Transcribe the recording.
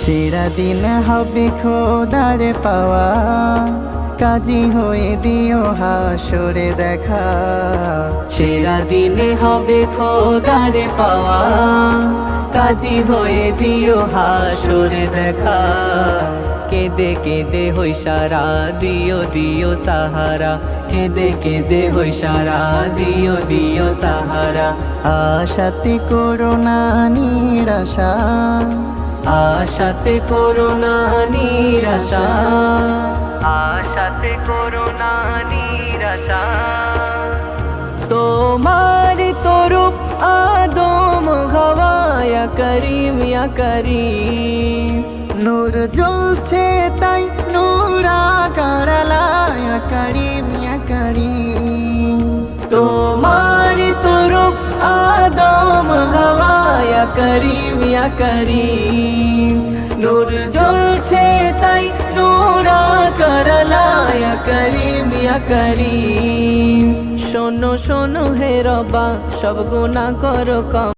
সেরা দিন হবে খোদার পাওয়া, কাজী হয়ে দিও হাসরে দেখা। সেরা দিন হবে খোদার পাওয়া, কাজী হয়ে দিও হাসরে দেখা। কেঁদে কেঁদে হই সারা, দিও দিও সাহারা। কেঁদে কেঁদে হই সারা, দিও দিও সাহারা। আশাতে করোনা নিরাশা, আশাতে করোনা নিরাশা, আশাতে করোনা নিরাশা। তোমার তরুপ আদম হাওয়া, ইয়া করিম ইয়া করিম। নূর জ্বলছে তাই নূরা কারালা, ইয়া করিম ইয়া করিম। তোমার তরুপ আদম হাওয়া, ইয়া করিম ইয়া করিম। নূর জ্বলছে তাই নূরা কারালা, ইয়া করিম ইয়া করিম। শোনো শোনো হে রবা, সব গুনাহ করো কম।